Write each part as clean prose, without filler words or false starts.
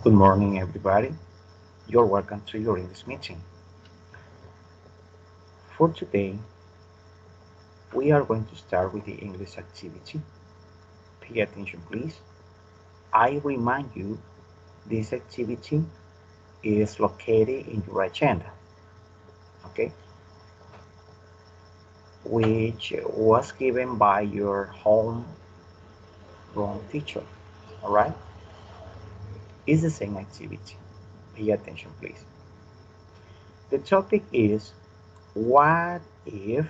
Good morning, everybody. You're welcome to your English meeting. For today, we are going to start with the English activity. Pay attention, please. I remind you this activity is located in your agenda, okay? Which was given by your homegrown teacher, all right? It's the same activity. Pay attention, please. The topic is what if.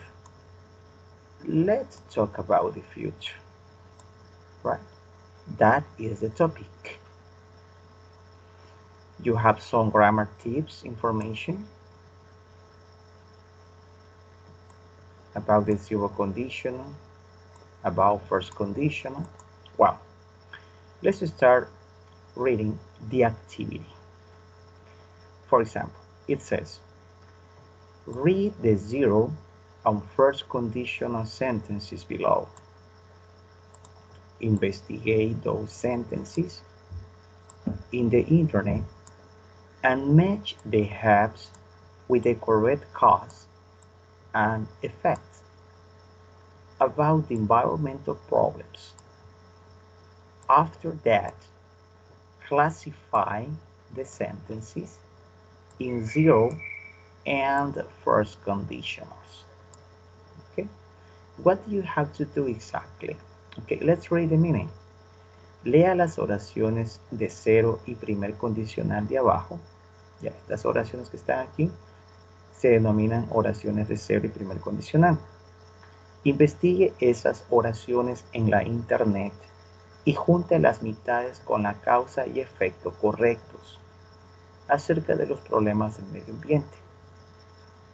Let's talk about the future, right? That is the topic. You have some grammar tips, information about the zero conditional, about first conditional. Well, let's start reading the activity. For example, it says, read the zero and first conditional sentences below. Investigate those sentences in the internet and match the verbs with the correct cause and effects about the environmental problems. After that, classify the sentences in zero and first conditionals. Okay, what do you have to do exactly? Okay, let's read the meaning. Lea las oraciones de cero y primer condicional de abajo. Ya, estas oraciones que están aquí se denominan oraciones de cero y primer condicional. Investigue esas oraciones en la internet y junte las mitades con la causa y efecto correctos acerca de los problemas del medio ambiente.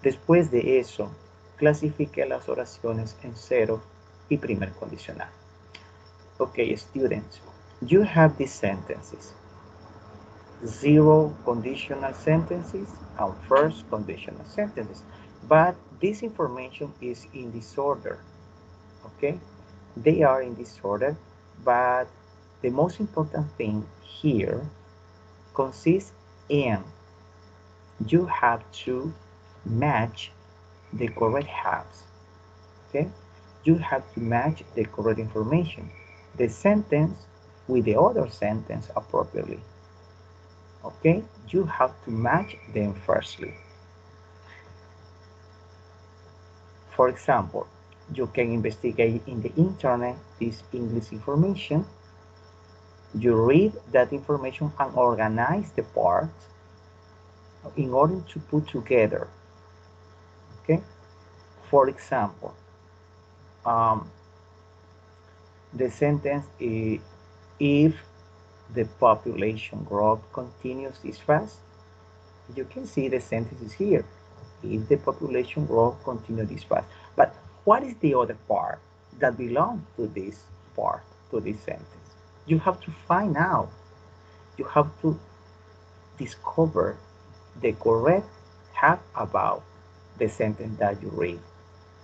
Después de eso, clasifique las oraciones en cero y primer condicional. Okay, students, you have these sentences. Zero conditional sentences and first conditional sentences. But this information is in disorder. Okay? They are in disorder, but the most important thing here consists in you have to match the correct verbs. Okay? You have to match the correct information, the sentence with the other sentence appropriately. Okay? You have to match them firstly. For example, you can investigate in the internet this English information. You read that information and organize the parts in order to put together. Okay? For example, the sentence is, if the population growth continues this fast, you can see the sentence is here. If the population growth continues this fast. But what is the other part that belongs to this part, to this sentence? You have to find out. You have to discover the correct half about the sentence that you read.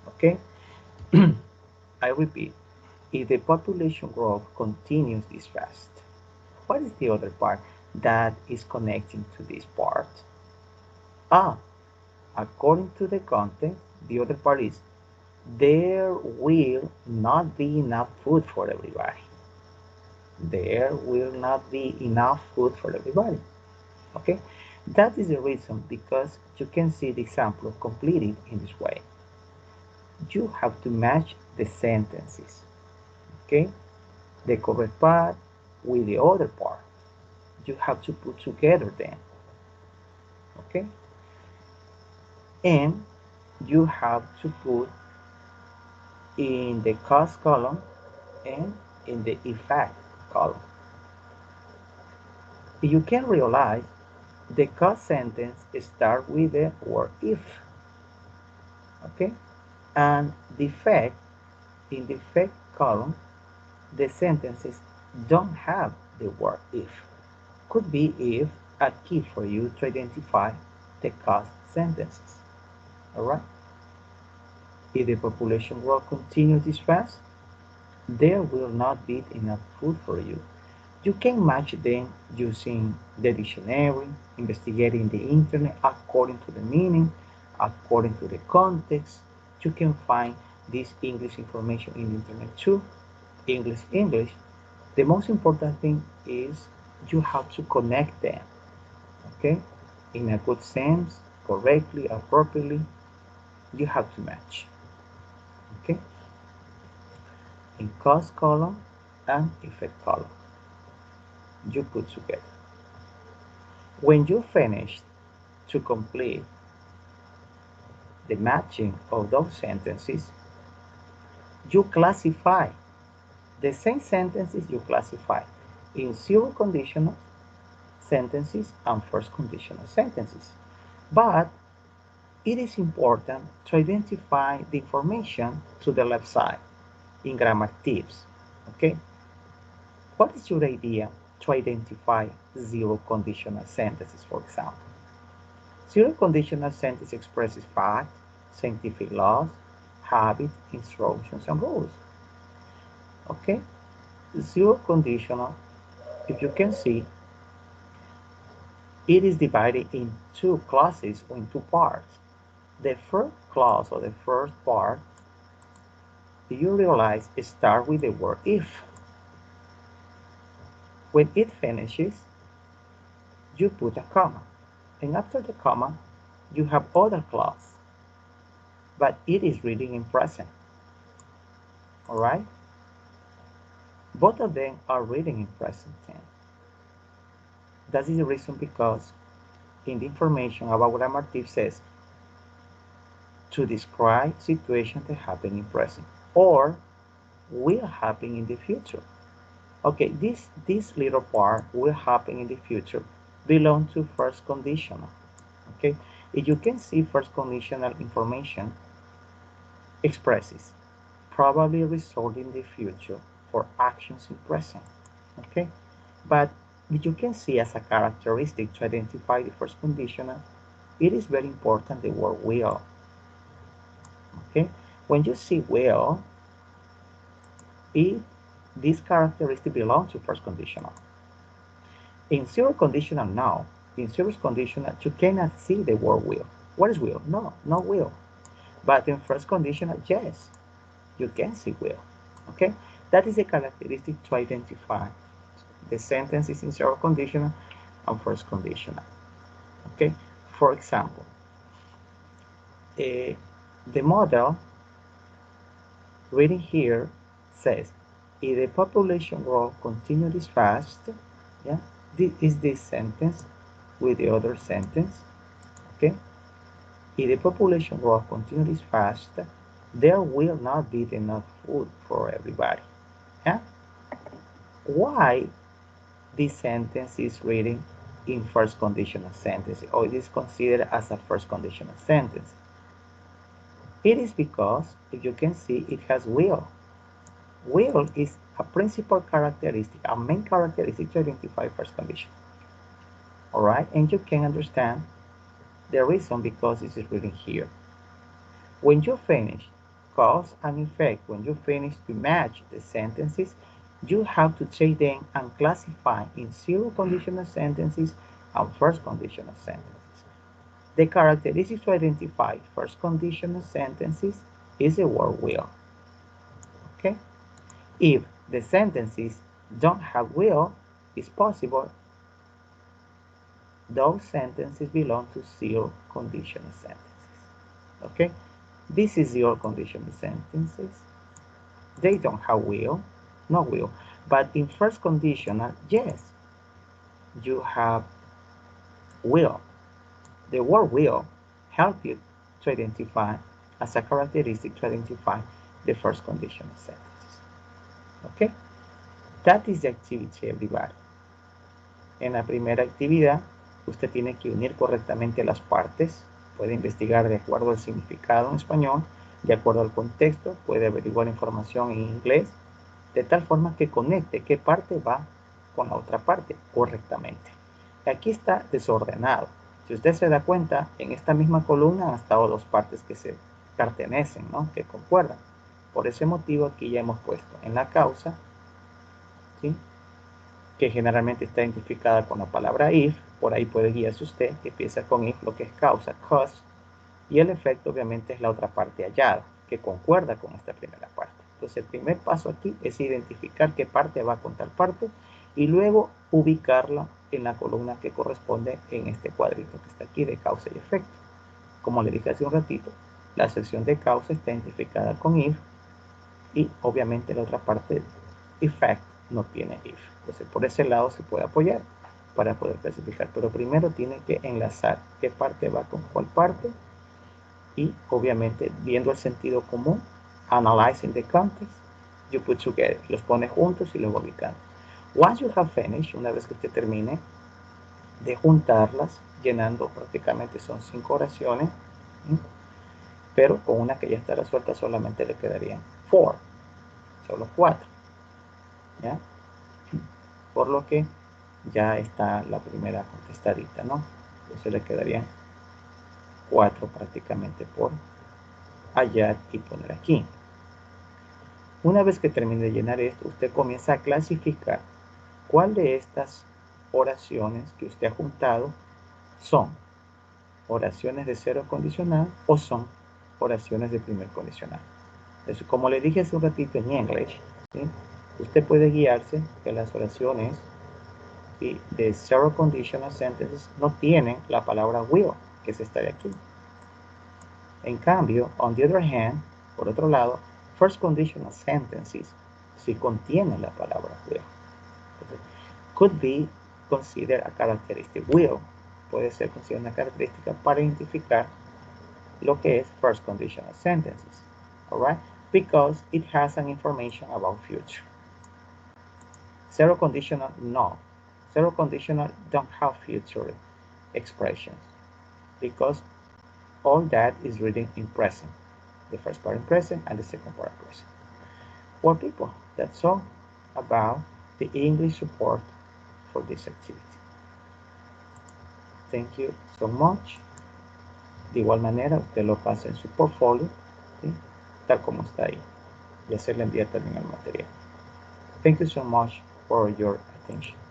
Okay? I repeat, if the population growth continues this fast, what is the other part that is connecting to this part? Ah, according to the content, the other part is there will not be enough food for everybody. There will not be enough food for everybody. Okay? That is the reason, because you can see the example completed in this way. You have to match the sentences. Okay? The correct part with the other part. You have to put together them. Okay? And you have to put in the cause column and in the effect column. You can realize the cause sentence starts with the word if. Okay? And the effect, in the effect column, the sentences don't have the word if. Could be if a key for you to identify the cause sentences. Alright? If the population growth continues this fast, there will not be enough food for you. You can match them using the dictionary, investigating the internet according to the meaning, according to the context. You can find this English information in the internet too. English. The most important thing is you have to connect them, okay? In a good sense, correctly, appropriately, you have to match, okay? In cause column and effect column, you put together. When you finish to complete the matching of those sentences, you classify the same sentences you classify in zero conditional sentences and first conditional sentences. But it is important to identify the information to the left side in grammar tips. Okay? What is your idea to identify zero conditional sentences, for example? Zero conditional sentence expresses fact, scientific laws, habits, instructions, and rules. Okay? Zero conditional, if you can see, it is divided in two clauses or in two parts. The first clause or the first part, you realize it starts with the word if. When it finishes, you put a comma. And after the comma, you have other clause. But it is reading in present. Alright? Both of them are reading in present tense. That is the reason because in the information about grammar tip says to describe situations that happen in present or will happen in the future. Okay, this little part will happen in the future belong to first conditional. Okay, if you can see first conditional information expresses probably result in the future for actions in present. Okay, but if you can see as a characteristic to identify the first conditional, it is very important the word will. Okay, when you see will, this characteristic belongs to first conditional. In zero conditional now, in zero conditional, you cannot see the word will. What is will? No, no will. But in first conditional, yes, you can see will. Okay, that is a characteristic to identify the sentences in zero conditional and first conditional. Okay, for example, the model reading here says, if the population growth continues fast, yeah, this is this sentence with the other sentence, okay? If the population growth continues fast, there will not be enough food for everybody. Yeah? Why this sentence is reading in first conditional sentence, or it is considered as a first conditional sentence? It is because, if you can see, it has will. Will is a principal characteristic, a main characteristic to identify first condition. All right, and you can understand the reason because this is written here. When you finish cause and effect, when you finish to match the sentences, you have to take them and classify in zero conditional sentences and first conditional sentences. The characteristic to identify first conditional sentences is the word will. Okay? If the sentences don't have will, it's possible those sentences belong to zero conditional sentences. Okay? This is zero conditional sentences. They don't have will, no will. But in first conditional, yes, you have will. The word will help you to identify as a characteristic to identify the first conditional sentences. Okay? That is the activity, everybody. En la primera actividad, usted tiene que unir correctamente las partes, puede investigar de acuerdo al significado en español, de acuerdo al contexto, puede averiguar información en inglés, de tal forma que conecte qué parte va con la otra parte correctamente. Aquí está desordenado. Si usted se da cuenta, en esta misma columna han estado dos partes que se pertenecen, ¿no? Que concuerdan. Por ese motivo aquí ya hemos puesto en la causa, ¿sí? que generalmente está identificada con la palabra if. Por ahí puede guiarse usted, que empieza con if, lo que es causa, cause, y el efecto obviamente es la otra parte hallada, que concuerda con esta primera parte. Entonces el primer paso aquí es identificar qué parte va con tal parte y luego ubicarla en la columna que corresponde en este cuadrito que está aquí de causa y efecto. Como le dije hace un ratito, la sección de causa está identificada con if y obviamente la otra parte, effect, no tiene if. Entonces por ese lado se puede apoyar para poder clasificar, pero primero tiene que enlazar qué parte va con cuál parte y obviamente viendo el sentido común, analyzing the context, you put together, los pone juntos y luego ubicando. Once you have finished, una vez que usted termine de juntarlas, llenando prácticamente son 5 oraciones, ¿sí? Pero con una que ya está resuelta solamente le quedarían 4, solo 4, ¿ya? Por lo que ya está la primera contestadita, ¿no? Entonces le quedarían 4 prácticamente por hallar y poner aquí. Una vez que termine de llenar esto, usted comienza a clasificar cuál de estas oraciones que usted ha juntado son oraciones de cero condicional o son oraciones de primer condicional. Entonces, como le dije hace un ratito en English, ¿sí? Usted puede guiarse que las oraciones, ¿sí?, de zero conditional sentences no tienen la palabra will, que es esta de aquí. En cambio, on the other hand, por otro lado, first conditional sentences sí contienen la palabra will. Entonces, could be considered a characteristic. Will puede ser considerada una característica para identificar lo que es first conditional sentences. Alright? Because it has an information about future. Zero conditional, no. Zero conditional don't have future expressions because all that is written in present. The first part in present and the second part in present. Well, people, that's all about the English support for this activity. Thank you so much. De igual manera, usted lo pasa en su portfolio, ¿sí?, tal como está ahí. Ya se le envía también el material. Thank you so much for your attention.